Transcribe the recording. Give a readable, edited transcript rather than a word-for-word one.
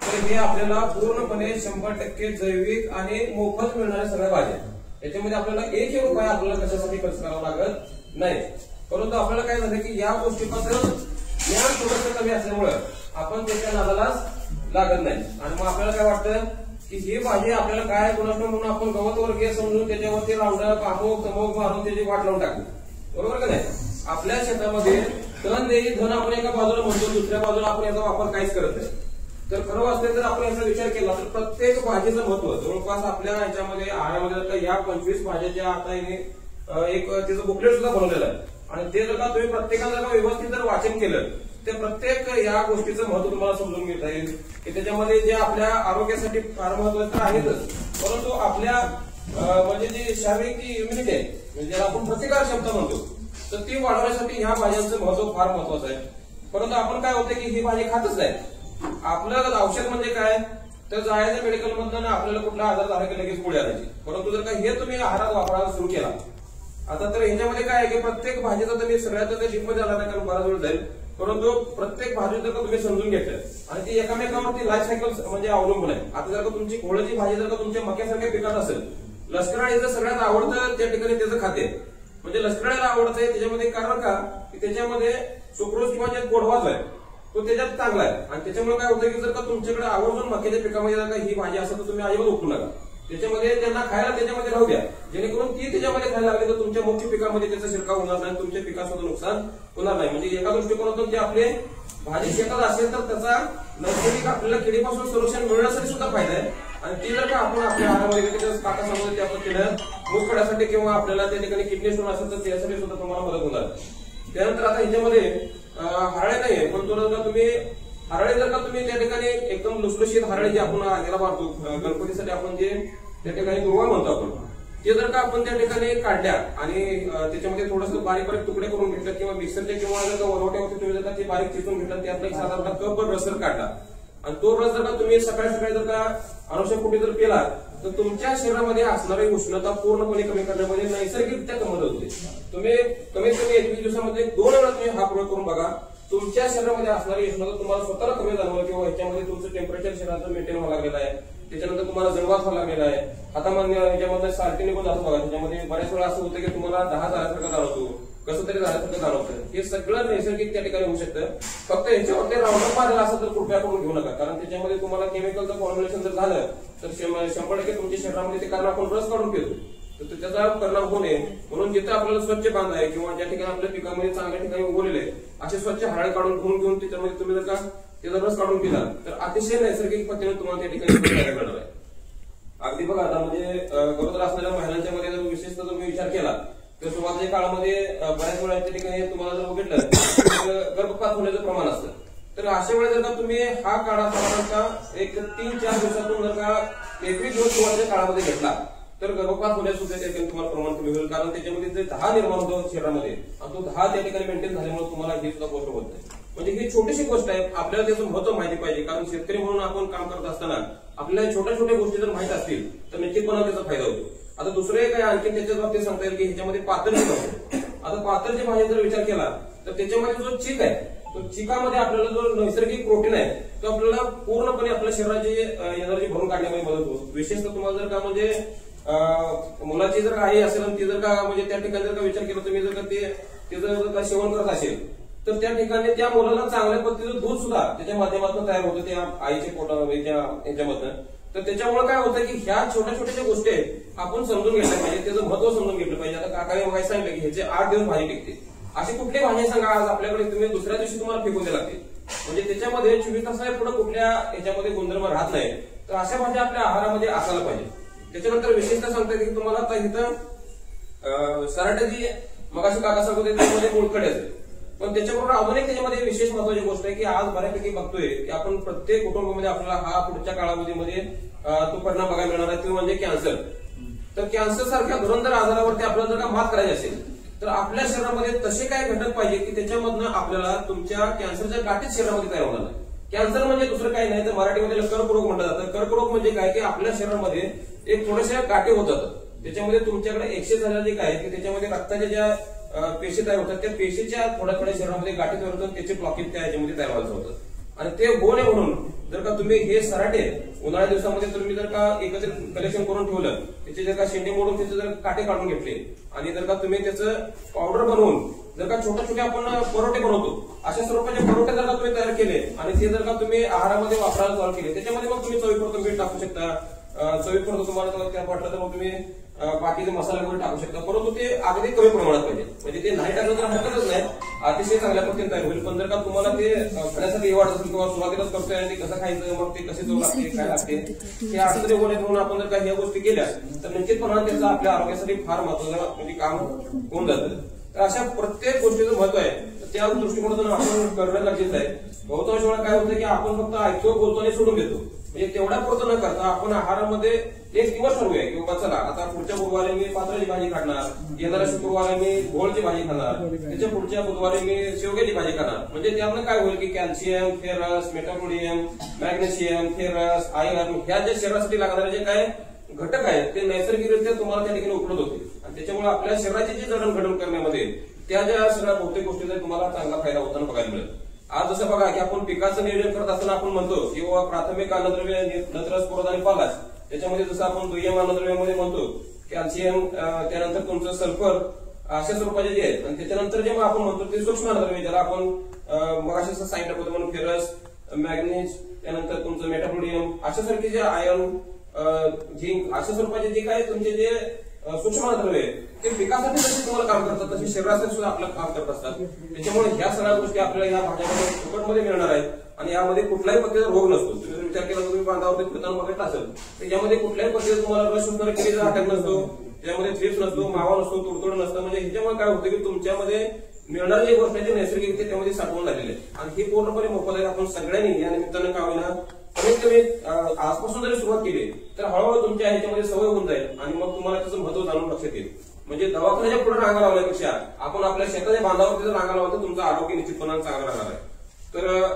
तर हे आपल्याला पूर्णपणे 100% जैविक आणि मोफत मिळणाऱ्या सगळ्या भाज्या. याच्यामध्ये आपल्याला 1 रुपया आपल्याला कशासाठी खर्च करावा लागत नाही. परंतु आपल्याला काय झालं की या गोष्टीबद्दल ज्ञान थोडंसं कमी असल्यामुळं आपण त्याच्या नादालाच लागत नाही. आणि मग आपल्याला काय वाटतं की ही भाजी आपल्याला काय गुणवत्ता म्हणून आपण गवत वर्गीय समजून त्याच्यावरती राऊंडअप अमुक तमुक मारून त्याची वाट लावून टाकली. बरोबर का नाही? आपल्या शेतामध्ये तण देई धन आपण एका बाजूला म्हणतो, दुसऱ्या बाजूला आपण याचा वापर काहीच करत नाही. तर खरं असते जर आपण याचा विचार केला तर प्रत्येक भाजीचं महत्व जवळपास आपल्या ह्याच्यामध्ये आहारामध्ये जर का या 25 भाज्याच्या आता एक त्याचं बुकलेट सुद्धा बनवलेलं आहे. आणि ते जर का तुम्ही प्रत्येकाला जर का व्यवस्थित जर वाचन केलं ते प्रत्येक या गोष्टीचं महत्व तुम्हाला समजून घेता येईल की त्याच्यामध्ये जे आपल्या आरोग्यासाठी फार महत्वाचं आहेतच, परंतु आपल्या म्हणजे जी शारीरिक जी इम्युनिटी आहे म्हणजे ज्याला आपण प्रतिकार क्षमता म्हणतो तर ती वाढवण्यासाठी ह्या भाज्यांचं महत्व फार महत्वाचं आहे. परंतु आपण काय होतं की ही भाजी खातच नाही. आपलं औषध म्हणजे काय तर जायचं मेडिकल मधनं आपल्याला कुठला आजार झाला की लगेच गोळी आणायची. परंतु जर का हे तुम्ही आहारात वापरायला सुरू केला आता तर ह्याच्यामध्ये काय आहे की प्रत्येक भाजीचा तुम्ही सगळ्यात डीपमध्ये आला नाही कारण बराच वेळ जाईल, परंतु प्रत्येक भाजी जर का तुम्ही समजून घेतलं आणि ती एकामेकावरती लाईफ सायकल म्हणजे अवलंबून आहे. आता जर का तुमची घोळची भाजी जर का तुमच्या मक्यासारख्या पिकात असेल, लष्कराळीचं सगळ्यात आवडतं त्या ठिकाणी त्याचं खाते म्हणजे लष्कराळीला आवडतंय त्याच्यामध्ये कारण का की त्याच्यामध्ये सुक्रोज किंवा जे गोडवाच आहे तो त्याच्यात चांगला आहे. आणि त्याच्यामुळे काय होतं की जर का तुमच्याकडे आवर्जून मक्याच्या पिकामध्ये जर का ही भाजी असेल तर तुम्ही अजिबात उठू नका. त्याच्यामध्ये त्यांना खायला त्याच्यामध्ये राहू द्या जेणेकरून ती त्याच्यामध्ये खायला लागली तर तुमच्या मुख्य पिकामध्ये त्याचा शिरकाव होणार नाही, तुमच्या पिकाचं नुकसान होणार नाही. म्हणजे एका दृष्टिकोनातून जे आपले भाजी शेतात असेल तर त्याचा नैसर्गिक आपल्याला किडीपासून संरक्षण मिळण्यासाठी सुद्धा फायदा आहे. आणि ती जर का आपण आपल्या आहारामध्ये काका सांगतो ते आपण केलं मूग किंवा आपल्याला त्या ठिकाणी किडनी स्टोन असेल तर त्यासाठी सुद्धा तुम्हाला मदत होणार. त्यानंतर आता ह्याच्यामध्ये हरळे नाहीये पण जर तुम्ही हरळे जर का तुम्ही त्या ठिकाणी एकदम लुसलुशीत हरळे जे आपण याला मारतो गणपतीसाठी आपण जे त्या ठिकाणी दुर्वा म्हणतो आपण ते जर का आपण त्या ठिकाणी काढल्या आणि त्याच्यामध्ये थोडंसं बारीक बारीक तुकडे करून घेतलं किंवा मिक्सरच्या किंवा जर का वरवट्यावरती तुम्ही जर का ते बारीक चिरून घेतलं त्यातला एक साधारणतः कपभर रस जर काढला आणि तो रस जर का तुम्ही सकाळी सकाळी जर का अनुषंग पोटी जर केला तर तुमच्या शरीरामध्ये असणारी उष्णता पूर्णपणे कमी करण्यामध्ये नैसर्गिकरित्या मदत होते. तुम्ही कमीत कमी 21 दिवसामध्ये 2 वेळा तुम्ही हा प्रयोग करून बघा. तुमच्या शरीरामध्ये असणारी उष्णता तुम्हाला स्वतःला कमी जाणवलं किंवा ह्याच्यामध्ये तुमचं टेम्परेचर शरीराचं मेंटेन व्हायला लागलेलं आहे. त्याच्यानंतर तुम्हाला जळवास व्हायला लागलेला आहे. हातामध्ये ह्याच्यामध्ये सारखी निघून जातो बघा. त्याच्यामध्ये बऱ्याच वेळा असं होतं की तुम्हाला 10 झाल्यासारखं जाणवतो, कसं तरी झाल्यासारखं जाणवतं. हे सगळं नैसर्गिक त्या ठिकाणी होऊ शकतं. फक्त ह्याच्यावरती राऊंडअप मारलेला असं तर कृपया करून घेऊ नका कारण त्याच्यामध्ये तुम्हाला केमिकलचं फॉर्म्युलेशन जर झालं तर 100% तुमच्या शरीरामध्ये ते कारण आपण रस काढून घेतो तर त्याचा परिणाम होऊ नये म्हणून जिथे आपल्याला स्वच्छ बांध आहे किंवा ज्या ठिकाणी आपल्या पिकामध्ये चांगल्या ठिकाणी उगवलेले असे स्वच्छ हरळ काढून घेऊन त्याच्यामध्ये तुम्ही जर का त्याचा रस काढून पिला तर अतिशय नैसर्गिक पद्धतीने तुम्हाला त्या ठिकाणी मिळणार आहे. अगदी बघा आता म्हणजे गरोदर असलेल्या महिलांच्या मध्ये जर विशेषतः तुम्ही विचार केला तर सुरुवातीच्या काळामध्ये बऱ्याच वेळा त्या ठिकाणी तुम्हाला जर बघितलं गर्भपात होण्याचं प्रमाण असतं. तर अशा वेळेस जर का तुम्ही हा काढा साधारणतः एक 3-4 दिवसातून जर का 21 दिवस सुरुवातीच्या काळामध्ये घेतला तर गर्भपात होण्यास सुद्धा त्या ठिकाणी तुम्हाला प्रमाण कमी होईल कारण त्याच्यामध्ये जे 10 निर्माण होतो शरीरामध्ये आणि तो 10 त्या ठिकाणी मेंटेन झाल्यामुळे तुम्हाला ही सुद्धा गोष्ट होत नाही. म्हणजे ही छोटीशी गोष्ट आहे. आपल्याला त्याचं महत्व माहिती पाहिजे कारण शेतकरी म्हणून आपण काम करत असताना आपल्याला छोट्या छोट्या गोष्टी जर माहित असतील तर निश्चितपणे त्याचा फायदा होतो. आता दुसरं एक आहे आणखी त्याच्या बाबतीत सांगता येईल की ह्याच्यामध्ये पातळ नसतो. आता पातळच्या भाजी जर विचार केला तर त्याच्यामध्ये जो चीक आहे तो चिकामध्ये आपल्याला जो नैसर्गिक प्रोटीन आहे तो आपल्याला पूर्णपणे आपल्या शरीराची एनर्जी भरून काढण्यामध्ये मदत होतो. विशेषतः तुम्हाला जर का म्हणजे मुलाची जर आई असेल आणि ती जर का म्हणजे त्या ठिकाणी जर का विचार केला तुम्ही जर का ते जर का सेवन करत असेल तर त्या ठिकाणी त्या मुलाला चांगल्या पद्धतीचं दूध सुद्धा त्याच्या माध्यमातून तयार होतं त्या आईच्या पोटामध्ये त्या याच्यामधनं. तर त्याच्यामुळे काय होतं की ह्या छोट्या छोट्या ज्या गोष्टी आहेत आपण समजून घेतल्या पाहिजे, त्याचं महत्व समजून घेतलं पाहिजे. आता काकाने मग सांगितलं की ह्याचे 8 दिवस भाजी टिकते. अशी कुठली भाजी सांगा आज आपल्याकडे तुम्ही दुसऱ्या दिवशी तुम्हाला फेकून लागते म्हणजे त्याच्यामध्ये 24 तासाच्या पुढे कुठल्या याच्यामध्ये गुणधर्म राहत नाही. तर अशा भाज्या आपल्या आहारामध्ये असायला पाहिजे. त्याच्यानंतर विशेषतः सांगता येईल की तुम्हाला आता इथं सराट्याची मग अशी काका सांगतो त्याच्यामध्ये मुळखडे असेल पण त्याच्याबरोबर अजून एक त्याच्यामध्ये विशेष महत्वाची गोष्ट आहे की आज बऱ्यापैकी बघतोय की आपण प्रत्येक कुटुंबामध्ये आपल्याला हा पुढच्या काळामध्ये तो परिणाम बघायला मिळणार आहे तो म्हणजे कॅन्सर. तर कॅन्सर सारख्या धुरंधर आजारावरती आपल्याला जर का मात करायची असेल तर आपल्या शरीरामध्ये तसे काय घटक पाहिजे की त्याच्यामधनं आपल्याला तुमच्या कॅन्सरच्या गाठीच शरीरामध्ये तयार होणार नाही. कॅन्सर म्हणजे दुसरं काही नाही तर मराठीमध्ये कर्करोग म्हटलं जातं. कर्करोग म्हणजे काय की आपल्या शरीरामध्ये एक थोड्याशा गाठी होत जातात. त्याच्यामध्ये तुमच्याकडे एक्सेस झालेला जे काय की त्याच्यामध्ये रक्ताच्या ज्या पेशी तयार होतात त्या पेशीच्या थोड्या थोड्या शरीरामध्ये गाठी तयार होतात त्याचे ब्लॉकेज त्या याच्यामध्ये तयार व्हायचं होतं. आणि ते होऊ नये म्हणून जर का तुम्ही हे सराटे उन्हाळ्या दिवसामध्ये तुम्ही जर का एकत्रित कलेक्शन करून ठेवलं, त्याचे जर का शेंडे मोडून त्याचे जर काटे काढून घेतले आणि जर का तुम्ही त्याचं पावडर बनवून जर का छोटे छोटे आपण परोठे बनवतो, अशा स्वरूपाचे परोठे जर का तुम्ही तयार केले आणि ते जर का तुम्ही आहारामध्ये वापरायला चालू केले, त्याच्यामध्ये मग तुम्ही चवीपुरतं मीठ टाकू शकता, चवीपुरतं तुम्हाला त्या वाटलं तर मग तुम्ही बाकीचे मसाले वगैरे टाकू शकता, परंतु ते अगदी कमी प्रमाणात पाहिजे. म्हणजे ते नाही टाकलं तर हरकतच नाही, अतिशय चांगल्या पद्धतीने तयार होईल. पण जर का तुम्हाला ते खाण्यासाठी वाटत असेल किंवा सुरुवातीलाच करतोय आणि ते कसं खायचं, मग ते कसे चव लागते, काय लागते, हे अडचणी होऊ नये म्हणून आपण जर का ह्या गोष्टी केल्या तर निश्चितपणाने त्याचा आपल्या आरोग्यासाठी फार महत्वाचं म्हणजे काम होऊन जातं. तर अशा प्रत्येक गोष्टीचं महत्व आहे, त्या दृष्टिकोनातून आपण करणं गरजेचं आहे. बहुतांश वेळा काय होतं की आपण फक्त ऐकतो, बोलतो आणि सोडून देतो. म्हणजे तेवढा पुरतं न करता आपण आहारामध्ये एक दिवस ठरवूया की बाबा चला आता पुढच्या बुधवारी मी पात्राची भाजी खाणार, येणाऱ्या शुक्रवारी मी भोळची भाजी खाणार, त्याच्या पुढच्या बुधवारी मी शेवग्याची भाजी खाणार. म्हणजे त्यामुळे काय होईल की कॅल्शियम, फेरस, मेटाबोलियम, मॅग्नेशियम, फेरस, आयर्न ह्या ज्या शरीरासाठी लागणारे जे काय घटक आहेत ते नैसर्गिकरित्या तुम्हाला त्या ठिकाणी उपलब्ध होते आणि त्याच्यामुळे आपल्या शरीराची जी जडणघडण करण्यामध्ये त्या ज्या सगळ्या बहुतेक गोष्टीचा तुम्हाला चांगला फायदा होताना बघायला मिळेल. आज जसं बघा की आपण पिकाचं नियोजन करत असताना आपण म्हणतो की बाबा प्राथमिक अन्नद्रव्य, नत्र, स्फुरद आणि पालाश, त्याच्यामध्ये जसं आपण दुय्यम अन्नद्रव्यामध्ये म्हणतो कॅल्शियम, त्यानंतर तुमचं सल्फर, अशा स्वरूपाचे जे आहेत आणि त्याच्यानंतर जे आपण म्हणतो ते सूक्ष्म अन्नद्रव्य ज्याला आपण मग अशा सांगितलं होतं म्हणून फेरस, मॅग्नेज, त्यानंतर तुमचं मेटाबोलियम, अशासारखे जे आयर्न, झिंक, अशा स्वरूपाचे जे काय तुमचे जे सूक्ष्म अन्नद्रव्य ते पिकासाठी जसे तुम्हाला काम करतात तसे शरीरासाठी सुद्धा आपलं काम करत असतात. त्याच्यामुळे ह्या सगळ्या गोष्टी आपल्याला या भाज्यामध्ये फुकटमध्ये मिळणार आहेत आणि यामध्ये कुठल्याही पद्धतीचा रोग नसतो. तुम्ही विचार केला तुम्ही बांधावरती फिरताना बघत असेल तर यामध्ये कुठल्याही पद्धतीचा तुम्हाला रस शोधणारा किडीचा अटॅक नसतो, त्यामध्ये थ्रिप्स नसतो, मावा नसतो, तुडतुड नसतं. म्हणजे ह्याच्यामुळे काय होतं की तुमच्यामध्ये मिळणारे जे गोष्ट आहे नैसर्गिक त्यामध्ये साठवून झालेले आणि हे पूर्णपणे मोफत आहे. आपण सगळ्यांनी या निमित्तानं काय होईना कमीत कमी आजपासून जरी सुरुवात केली तर हळूहळू तुमच्या ह्याच्यामध्ये सवय होऊन जाईल आणि मग तुम्हाला त्याचं महत्व जाणून लक्षात येईल. म्हणजे दवाखान्याच्या पुढे रांगा लावण्यापेक्षा आपण आपल्या शेताच्या बांधावरती जर रांगा लावलं तर तुमचं आरोग्य निश्चितपणाने चांगलं राहणार आहे. तर